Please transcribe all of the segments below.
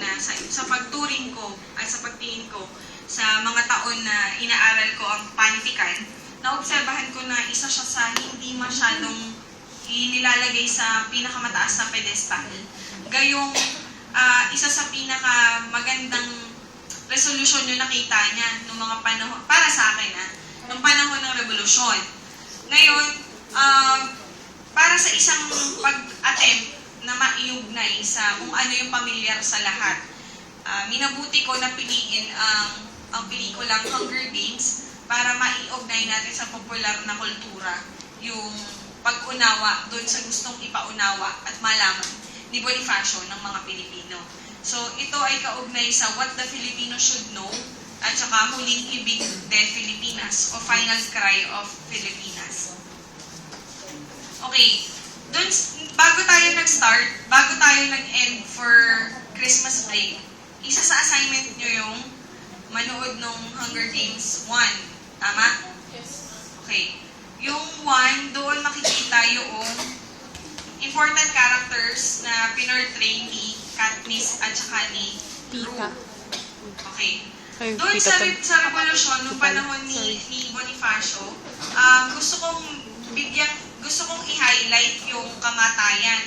una sa pagturing ko at sa pagtingin ko sa mga taon na inaaral ko ang panitikan, naobserbahan ko na isa siya sa hindi masyadong inilalagay sa pinakamataas na pedestal. Gayong isa sa pinakamagandang resolution yung nakita niya nung mga panahon, para sa akin nung panahon ng revolusyon. Ngayon, para sa isang pag-attempt na maiugnay sa kung ano yung pamilyar sa lahat, minabuti ko na piliin ang pelikulang Hunger Games para maiugnay natin sa popular na kultura yung pag-unawa doon sa gustong ipaunawa at malaman ni Bonifacio ng mga Pilipino. So, ito ay kaugnay sa What the Filipinos Should Know at saka Huling Hibig de Filipinas o Final Cry of Filipinas. Okay, doon, bago tayo nag-end for Christmas break, isa sa assignment nyo yung manood ng Hunger Games 1. Tama? Yes. Okay. Yung 1, doon makikita yung important characters na pinortray ni Katniss at saka ni Rue. Okay. Doon sa revolusyon, nung panahon ni Bonifacio, gusto kong i-highlight yung kamatayan.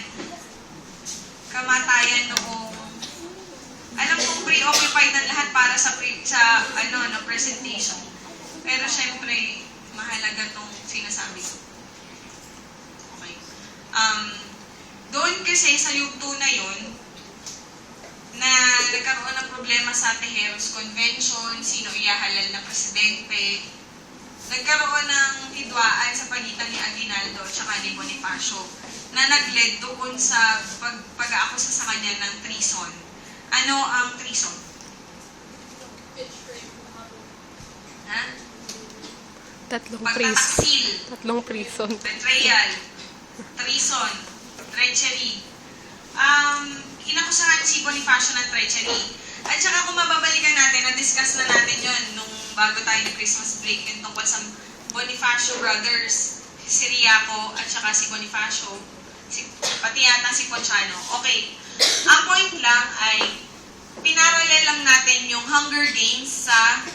Kamatayan noong, alam kong preoccupied ng lahat para sa presentation. Pero syempre, mahalaga tong sinasabi ko. Okay. Doon kasi sa yugto na yon na nagkaroon ng problema sa Tejeros Convention, sino iyahalal na presidente, nagkaroon ng hidwaan sa pagitan ni Aguinaldo at saka ni Bonifacio na nag-led doon sa pag-aakusa sa kanya ng treason. Ano ang treason? Ha? Tatlong prison. Betrayal, treason, treachery. Inakusahan si Bonifacio ng treachery. At saka kung mababalikan natin, na-discuss na natin yon nung bago tayo ng Christmas break, yung tungkol sa Bonifacio brothers, si Riaco at saka si Bonifacio, pati yata si Ponciano. Okay, ang point lang ay pinaralel lang natin yung Hunger Games sa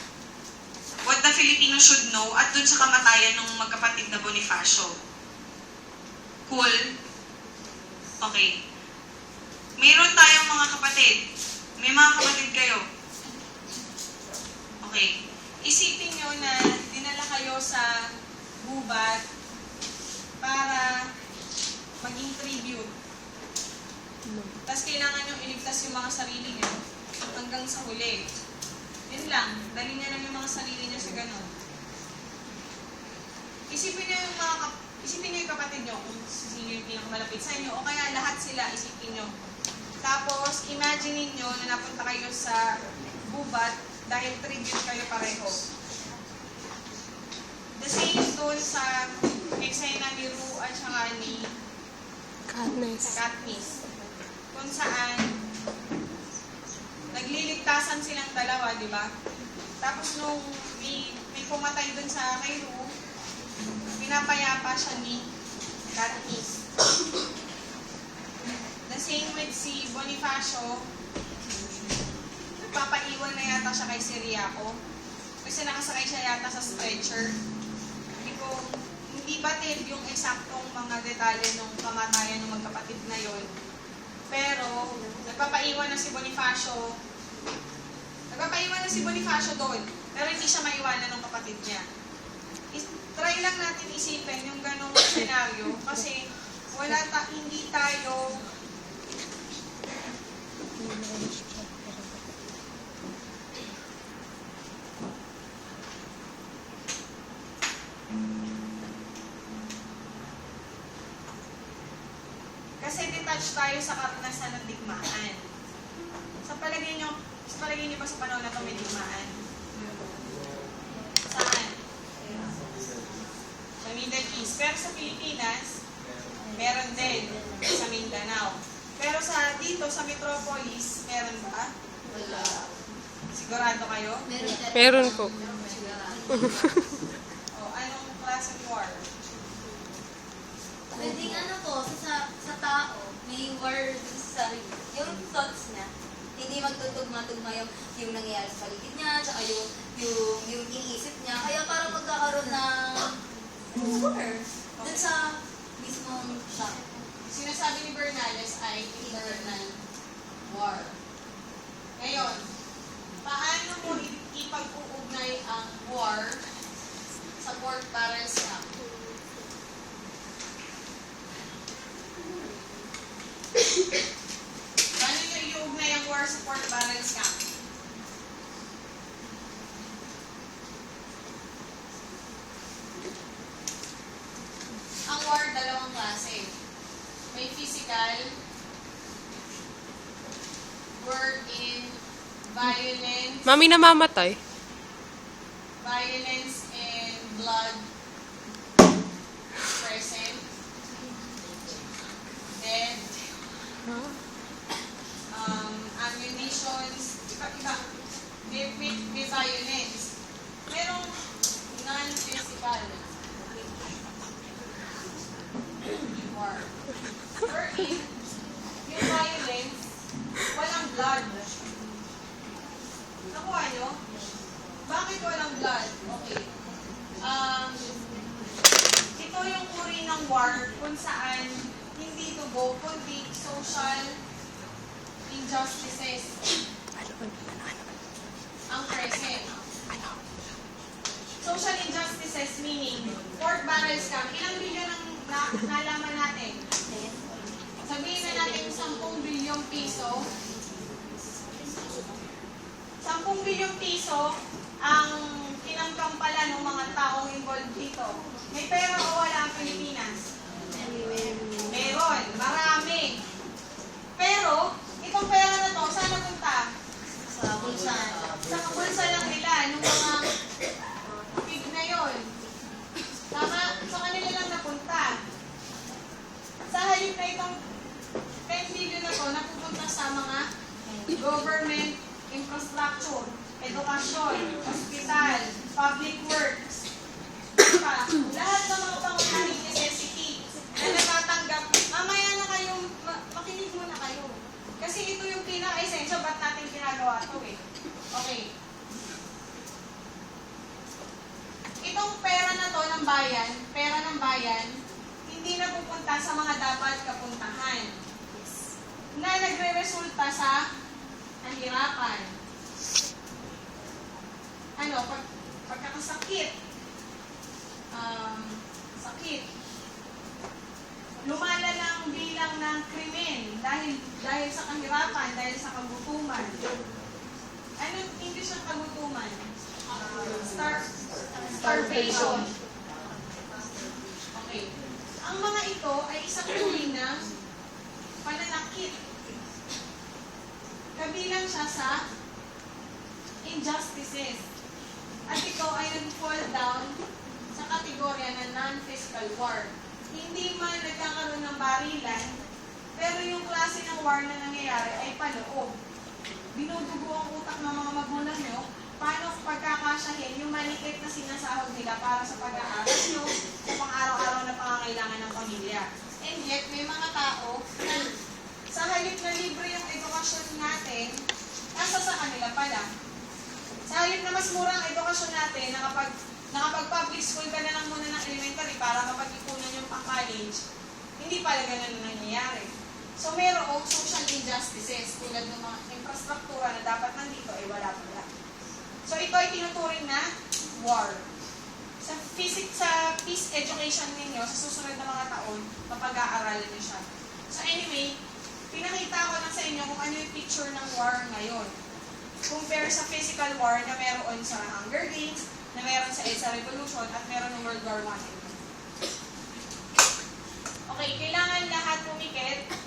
What the Filipinos Should Know at dun sa kamatayan ng magkapatid na Bonifacio. Cool? Okay. Mayroon tayong mga kapatid. May mga kapatid kayo. Okay. Isipin nyo na dinala kayo sa gubat para maging tribute. Tapos kailangan nyo iligtas yung mga sarili nyo hanggang sa huli. Yun lang. Dali niya lang yung mga sarili niya sa ganun. Isipin niyo yung kapatid niyo kung sino yung pinakamalapit sa inyo o kaya lahat sila isipin niyo. Tapos, imagine niyo na napunta kayo sa gubat dahil tribute kayo pareho. The same doon sa eksena ni Rue at saka ni Katniss. Kung saan nagliligtasan silang dalawa, di ba? Tapos nung may pumatay dun sa kay Rue, pinapayapa siya ni Katniss. The same with si Bonifacio, papaiwan na yata siya kay si Riaco. Kasi nakasakay siya yata sa stretcher. Hindi batid yung eksaktong mga detalye ng kamatayan ng magkapatid na yon. Pero, nagpapaiwan na si Bonifacio doon. Pero hindi siya maiwanan ng kapatid niya. Try lang natin isipin yung ganong senaryo kasi hindi tayo kasi detached tayo sa karanasan ng digmaan. Sa palagay niyo ba sa panahon na ito may digmaan? Saan? Sa Middle East. Pero sa Pilipinas, meron din sa Mindanao. Pero dito sa Metropolis, meron ba? Wala. Sigurado kayo? Meron po. Anong klaseng war? Pwedeng sa tao, may war sa sarili. Yung thoughts niya, Hindi magtutugma-tugma yung nangyayari sa paligid niya, tsaka yung iniisip niya. Kaya parang magkakaroon ng war dun sa mismong siya. Sinasabi ni Bernales ay internal war. Ngayon, paano mo ipag-uugnay ang war sa Port Barrel Scam? Paano nyo iugnay ang war sa Port Barrel Scam? Ang war, dalawang klase. May physical, wherein violence, Mami namamatay. violence and blood present. Then, ammunitions, iba-iba. May violence. Merong non-physical war. Wherein, yung violence, walang blood. Nakuha nyo? Bakit walang blood? Okay. Ito yung uri ng war kung saan hindi dugo, kundi social injustices ang present. Social injustices meaning, Port Barrel Scam, ilang bilyon ang nalaman natin? Sabihin na natin 10 bilyong piso. 10 bilyong piso ang tinangkang pala ng mga taong involved dito. May pera o wala ang Pilipinas? Meron. Marami. Pero, itong pera na to, saan napunta? Sa bulsa. Sa kabulsa lang nila, nung mga pig na yun. Tama, sa kanila lang napunta. Sa halip na itong 10 billion na to, napupunta sa mga government infrastructure, edukasyon, hospital, public works, lahat ng mga pangunahing necessity na natatanggap. Mamaya na kayo, makinig muna kayo. Kasi ito yung pinaka-essential, ba't natin ginagawa ito eh. Okay. Itong pera na to ng bayan, hindi na pupunta sa mga dapat kapuntahan. Na nagre-resulta sa kahirapan. Pagkakasakit. Sakit. Lumalala ang bilang ng krimen dahil sa kahirapan, dahil sa kagutuman. Anong English ng kagutuman? Starvation. Okay. Ang mga ito ay isang uri ng pananakit. Kabilang siya sa injustices. At ito ay nag-fall down sa kategorya ng non-physical war. Hindi man nagkakaroon ng barilan, pero yung klase ng war na nangyayari ay paloob. Binudugo ang utak ng mga magulang nyo, paano pagkakasyahin yung maliit na sinasahod nila para sa pag-aaral nyo sa pang-araw-araw na pangangailangan ng pamilya. And yet, may mga tao na sa halip na libre yung edukasyon natin, nasa sa kanila pala. Sa halip na mas mura ang edukasyon natin, nakapag-public school ka na lang muna ng elementary para mapag-ipunan yung pang-college, hindi pala ganun na nangyayari. So, merong social injustices tulad ng mga infrastruktura na dapat nandito ay wala pala. So, ito ay tinuturing na war. Sa peace education ninyo, sa susunod na mga taon, mapag-aaralan niyo siya. So, anyway, pinakita ko lang sa inyo kung ano yung picture ng war ngayon. Compare sa physical war na meron sa Hunger Games, na meron sa EDSA Revolution, at meron ng World War I. Okay, kailangan lahat pumikit.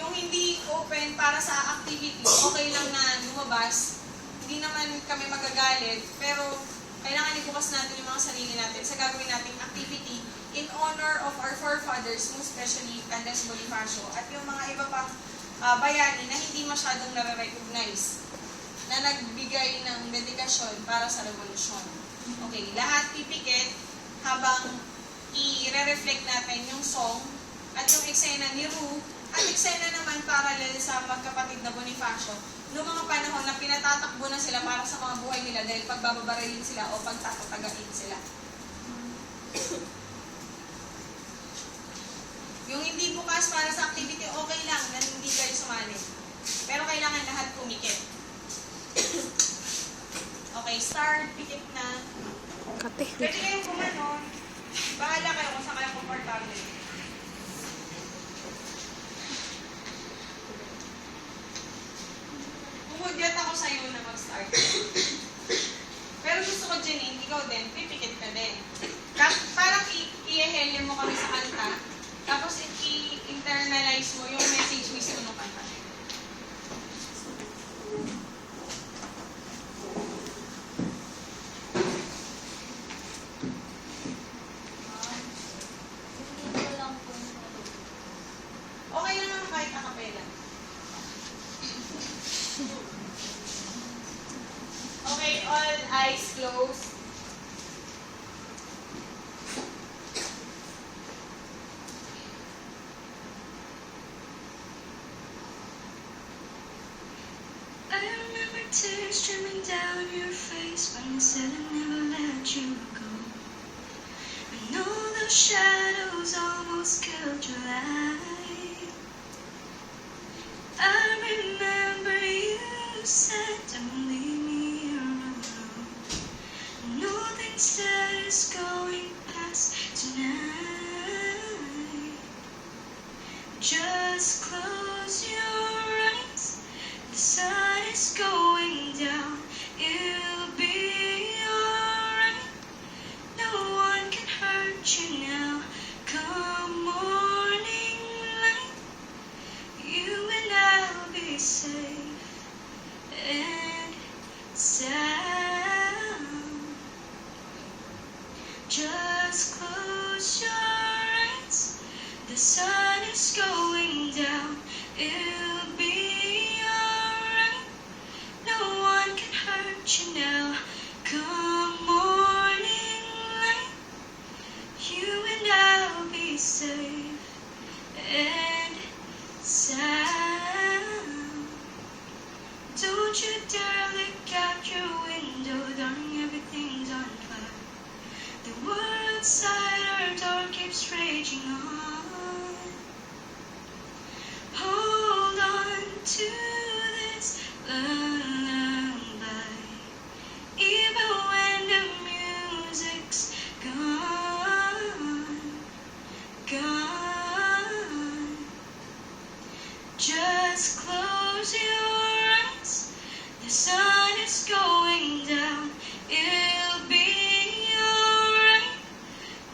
Yung hindi open para sa activity, okay lang na lumabas. Hindi naman kami magagalit, pero kailangan ibukas natin yung mga sarili natin sa gagawin nating activity in honor of our forefathers, most especially Candace Bonifacio, at yung mga iba pang bayani na hindi masyadong nare-recognize na nagbigay ng dedikasyon para sa revolusyon. Okay, lahat pipikit habang i-reflect natin yung song at yung eksena ni Ru at eksena naman parallel sa magkapatid na Bonifacio noong mga panahon na pinatatakbo na sila para sa mga buhay nila dahil pagbababarilin sila o pagtatagain sila. Yung hindi bukas para sa activity, okay lang na hindi kayo sumali. Pero kailangan lahat pumikit. Okay, start, pikit na. Kate. Pwede kayong gumanon. Bahala kayo kung saan kayo komportable. Umudyat ako sa'yo na mag-start. Pero gusto ko, Janine, ikaw din, pipikit ka din. Parang i-ehelyo mo kami sa kanta, tapos i-internalize mo yung message mismo ng kanta. Hindi ko lang po yung Okay lang naman kahit acapella. Okay, all eyes closed. I remember tears streaming down your face when you said I never let you go. I know those shadows almost killed your light. I remember you said don't leave me here alone. I know things that is going past tonight. Just close your eyes. The sun is going down. You'll be alright. No one can hurt you now. Come morning light, you and I'll be safe and sound. Just close your eyes. The sun is going down. It'll be alright. No one can hurt you now. Come morning light, you and I'll be safe and sound. Don't you dare look out your window, darling, everything's on fire. The world outside our door keeps raging on. Hold on to this lullaby, even when the music's gone, gone. Just close your eyes. The sun is going down. It'll be alright.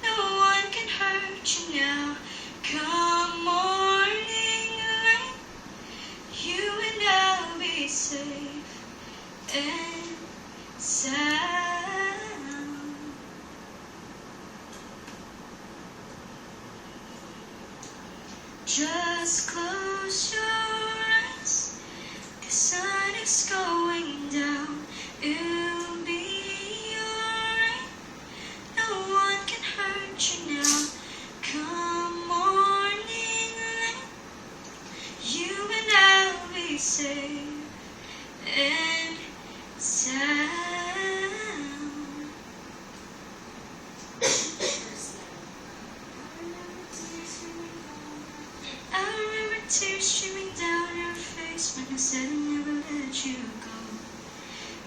No one can hurt you now. Come morning light, you and I'll be safe and sound. Just close your eyes. The sun is going down. It'll be alright. No one can hurt you now. Come morning light, you and I'll be safe and sound. I remember tears streaming down your face when I said I never let you go.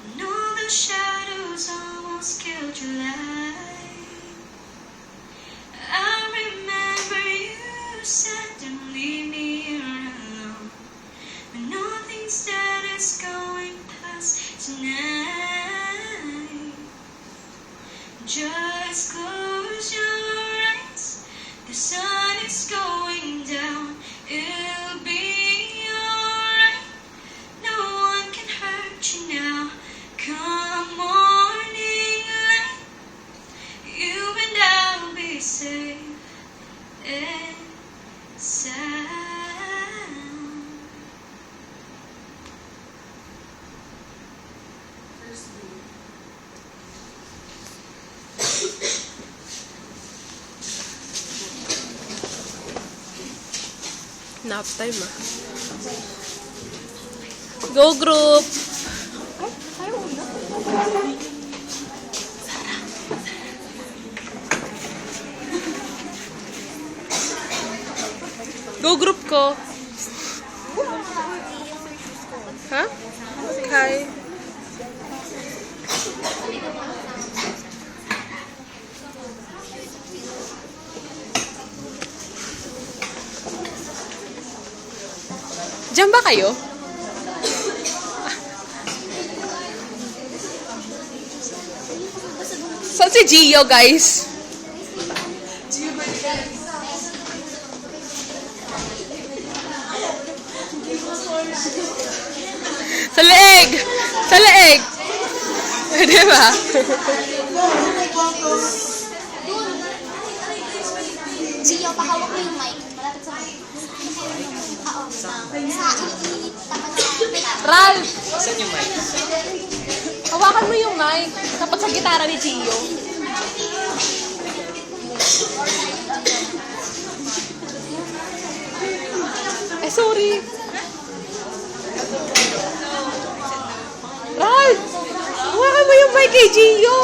And all the shadows almost killed your light. I remember you said don't leave me here alone. But nothing's that is going past tonight. Just close your eyes. The sun is going down. It'll be alright. No one can hurt you now. Come morning light, you and I'll be safe and sound. Nap time Go group! Go group ko! Ha? Okay. Diyan ba kayo? Saan si Gio, guys? Sa leeg! Sa leeg! Di ba? Gio, pahawak mo yung mic. Malapit sa mic. Oo. Sa tapat sa Ralph! Hawakan mo yung mic. Tapat sa gitara ni Gio. Eh, sorry. Ralph! Hawakan mo yung mic kay Gio.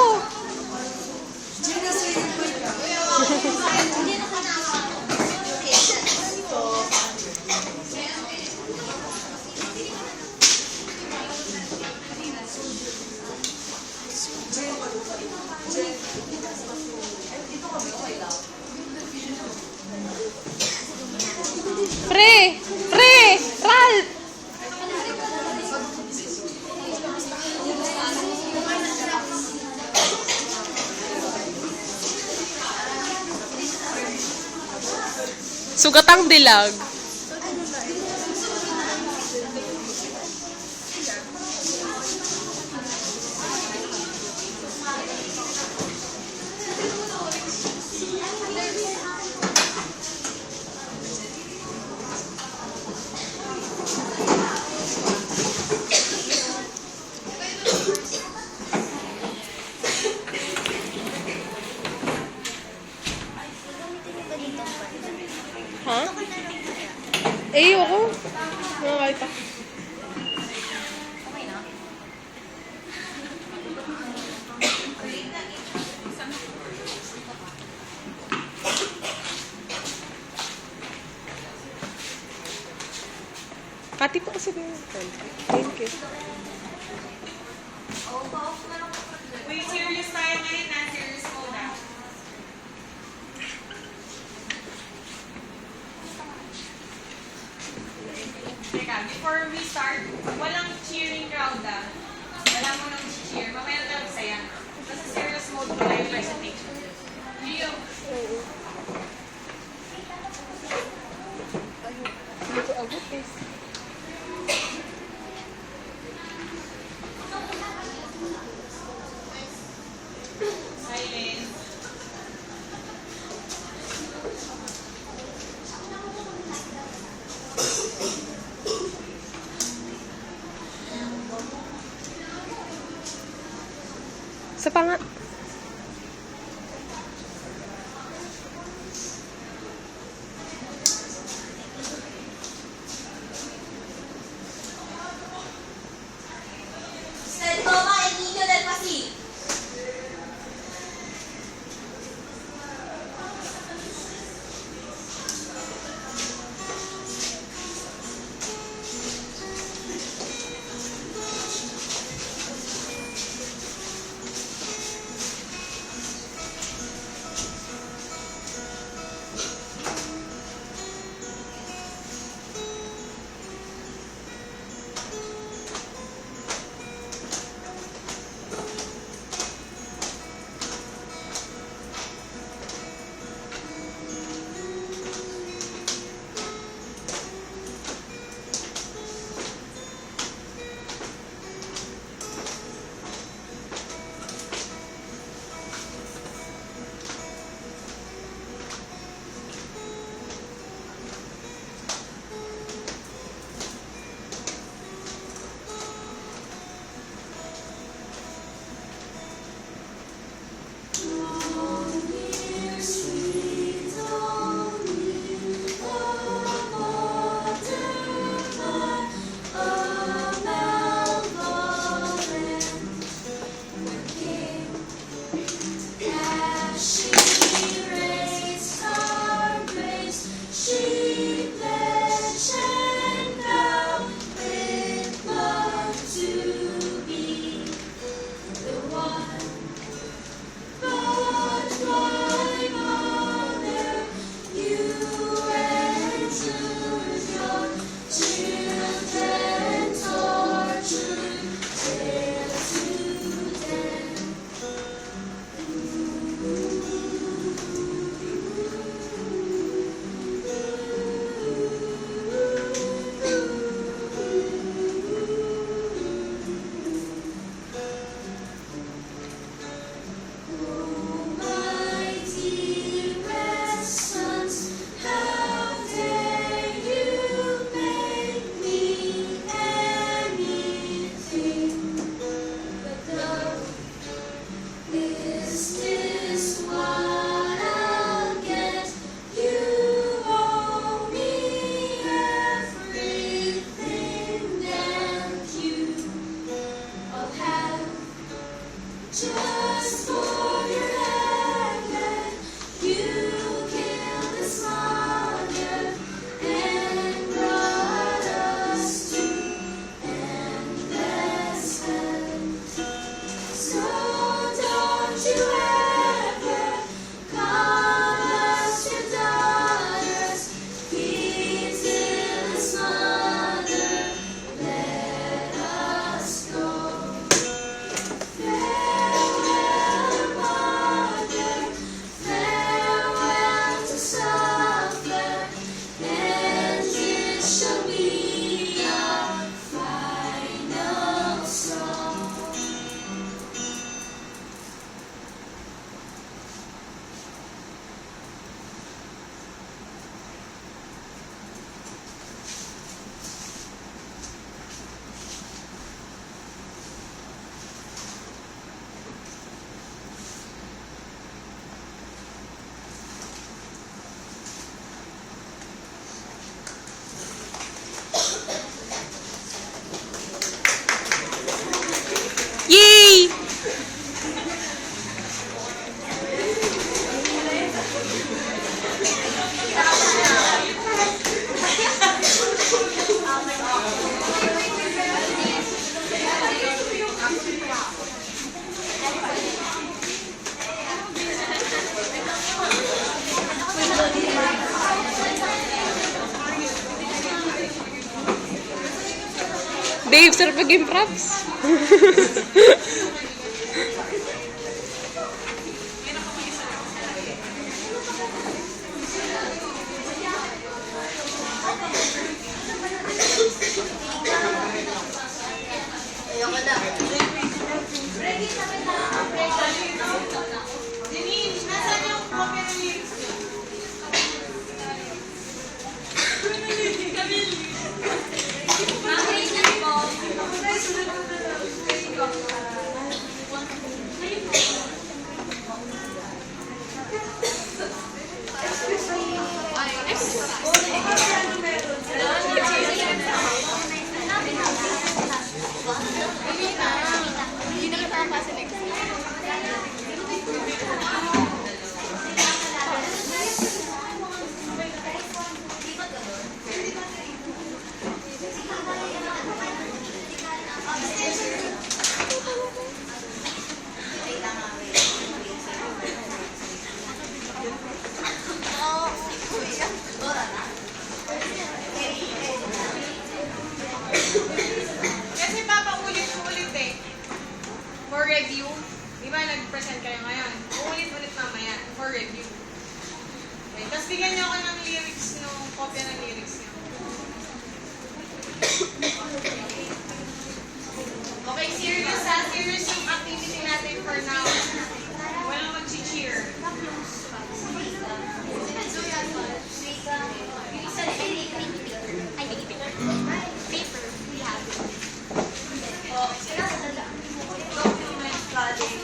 Pre! Pre! Ralph! Sugatang dilag. Ha? Eh, ako. Nakakita. Kati po kasi din. Thank you. Wait, serious tayo ngayon na. Serious muna. Teka, before we start, walang cheering crowd ah. Wala mo nang cheer. Mamaya na lang saya. Kasi serious mode ko na yung presentation. Gio. Silence. Sa panga. Toma el niño del pasillo. Just for your heaven, you killed a mother and brought us to endless heaven. So don't you ever call us your daughters, Peter's mother, let us go. Farewell, mother, farewell to suffer, and this shall be our final song. Yay! Dave, sarap maging props. Ayoko na. Janine, nasaan yung copy ng lyrics niyo? Makinig na po. Hindi na kita kasi next week. Kasi papaulit ko ulit eh. For review. Di ba nag-present kayo ngayon? Uulit-ulit mamaya for review. Okay. Tapos bigyan niyo ako ng lyrics nung kopya ng lyrics niyo. Okay, serious ha? Serious yung activity natin for now. Walang mag-cheer. Paper, we have it. Document flooding.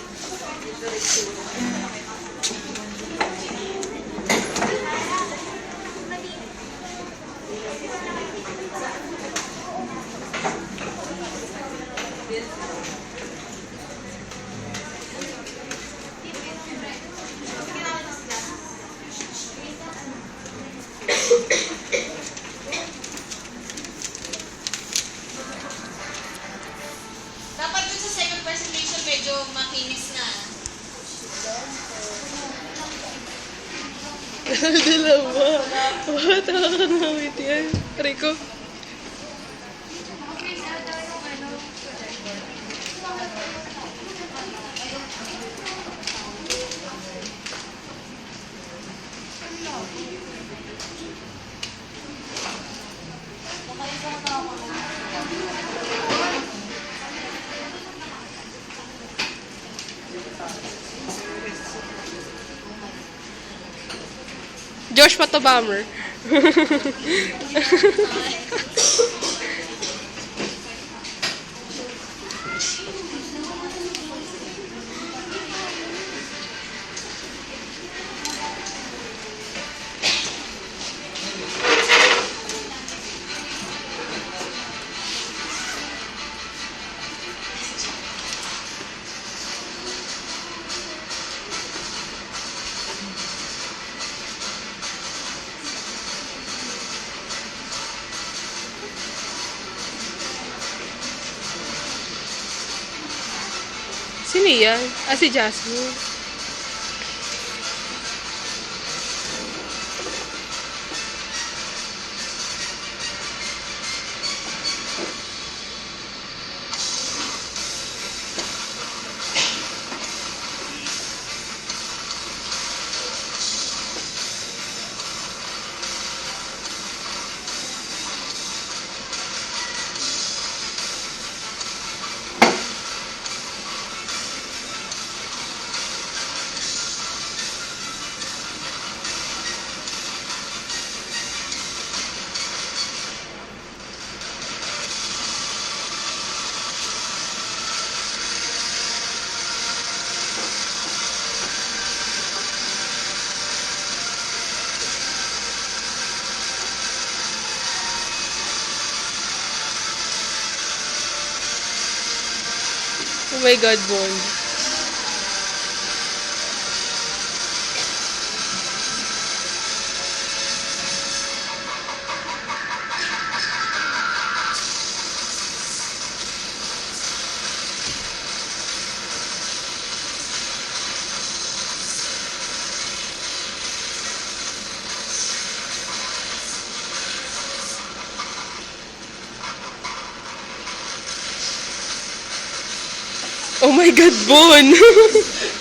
Dapat dun sa second presentation medyo makinis na. Dalawa. Tawa ka na, wait yan. Rico. Josh Patobammer. Sino yan? Ah, si Jasmine. Oh my God, Bond. Oh my God, Bon!